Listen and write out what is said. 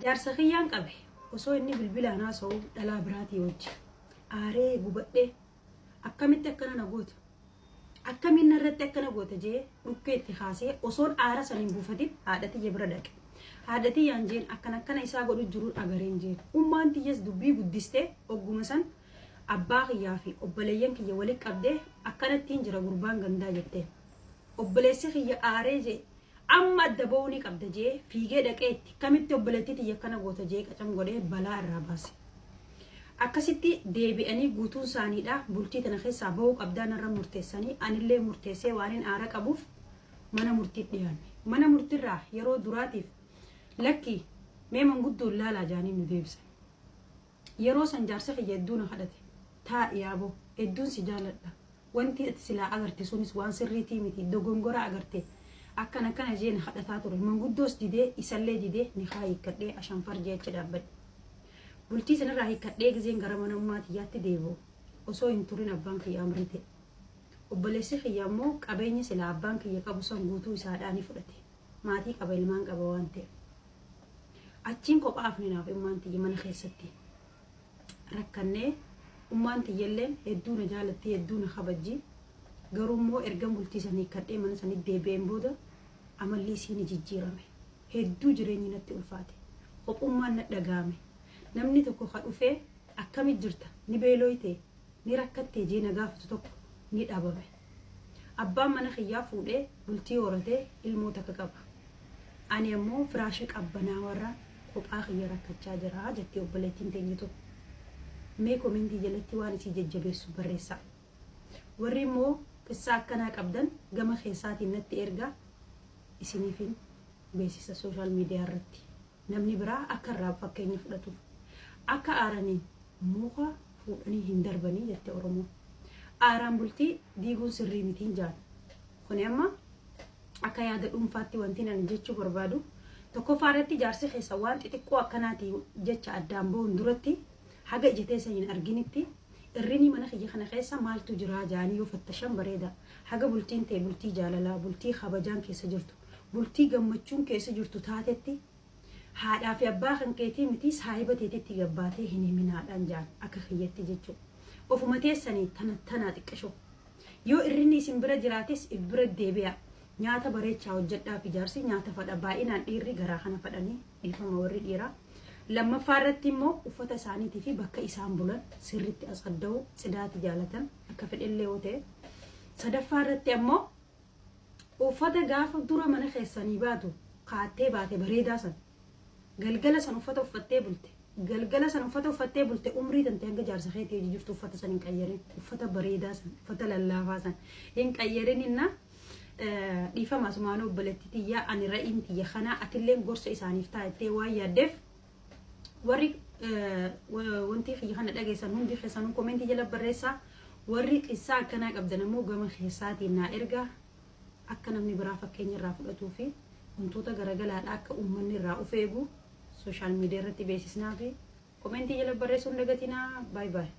jaarsa kiyyaan qabe osoo inni bilbilaan haasa'u dhalaa biraatii wajji aaree gubadhee akkamitti akkana na goota akkamiin irratti akkana goota jee dhukkeetti haasee osoon aara saniin buufatin haadhati bira dhaqe haadhati yaan jeen akkana isaa godhu jiru agareen jeen ummaan tiyyees dubbii guddistee ogguma san abbaa kiyyaa fi obboleeyyan kiyya walitti qabdee akkanattiin jira gurbaan gandaa jettee obboleessi kiyya aaree jee amma adda ba'uuni qabda jee fiigee dhaqeetti kamitti obboleettii tiyya kana goota jee qacam godhee balaa irraa baase akkasitti deebi'anii guutuun isaaniidha bultii tana keessaa ba'uu qabdaan irra murteessanii anillee murteessee waanin aara qabuuf mana murtii dhiyaanne mana murtiirraa yeroo duraatiif lakki mee manguddoon laalaa jaanii nu deebisa yeroo san jaarsa kiyya hedduu na kadhate taa'i yaaboo hedduun si jaaladha wanti ati silaa agarte sunis waan sirriitii miti dogongora agarte akkana jeen kadhataa ture manguddoos didee isallee didee ni haa hiikkadhee ashanfar jecha dhaabbadhe bultii sanarraa hiikkadhee gizeen gara mana ummaatiyyaatti deebi'u osoo hin turin abbaan kiyya amrite obboleessi kiyya immoo qabeenya silaa abbaan kiyya qabu san guutuu isaadhaanii fudhate maatii qaba ilmaan qaba waan ta'e achiin kophaaf ninaaf ummaan tiyya mana keessatti rakkannee ummaan tiyyalleen hedduu na jaalattee hedduu na kabajji garuu immoo ergan bultii sanii hiikkadhee mana sanii deebi'een booda amalli isiin jijjiirame hedduu jireenyi natti ulfaate qophummaan na dhagaame namni tokko ka dhufee akkamit jirta ni beelooyte ni rakkattee jee na gaafatu tokko ni dhabame abbaan mana kiyyaa fuudhee bultii horatee ilmoo takka qaba ani ammoo firaasha qabbanaa warra kophaa kiyya rakkachaa jira jettee obboleettiin teenyitu mee komentii jalatti waan isii jajjabeessu barreessaa warri immoo qissa akkanaa qabdan gama keessaatiin natti ergaa isiniifin beeksisa social media irratti namni biraa akka irraa fakkeenya fudhatuuf akka aaranii muka fuudhanii hin darbanii jette Oromoo aaraan bultii diiguun sirrii mitiin jaan kun amma akka yaada dhuunfaatti wanti nan jechuu barbaadu tokkoffaa irratti jaarsi keessa waan xixiqqoo akkanaati jecha addaan ba'uun duratti haga ijiteessa hin arginitti irrini mana kiyya kana keessa maaltu jira jaanii yoo fattashan bareeda haga bultiin ta'e bultii jaalalaa bultii kabajaan keessa jirtu bultii gammachuun keessa jirtu taatetti haadhaa fi abbaa kan keetii miti saahiba teetitti gabbaatee hin himinaadhaan jaan akka kiyyatti jechuudha ofuma teessanii tanaa xiqqashoo yoo irrinni isin bira jiraates if bira deebi'a nyaata bareechaa hojjedhaa fi jaarsi nyaata fadha baay'inaan dhiirri garaa kana fadhanii dhiifama warri dhiiraa lammaffaa irratti immoo uffata isaaniitii fi bakka isaan bulan sirriitti asadda'u cidaati jaalatan akka fedhellee yoo ta'e sadaffaa irratti ammoo uffata gaafa dura mana keessanii baatu kaattee baate bareedaa san galgala san uffata uffattee bulte galgala san uffata uffattee bulte umrii tante hanga jaarsa keetii jirtu uffata san hin qayyarin uffata bareedaa san uffata lallaafaa san hin qayyarin inna dhiifama asumaanoo obboleettii tiyyaa ani ra'iin tiyya kanaa atilleen gorsa isaaniif taa'ettee waan yaaddeef warri wanti kiyya kana dhageessan hundi keessanuu komentii jala barreessaa warri qissaa akkanaa qabdan ammoo gama keessaatiin naa ergaa akka namni biraa fakkeenya irraa fudhatuu fi wantoota garagalaadha akka uummanni irraa of eegu social media irratti beeksisnaa fi komentii jala barreessuun dagatinaa bye bye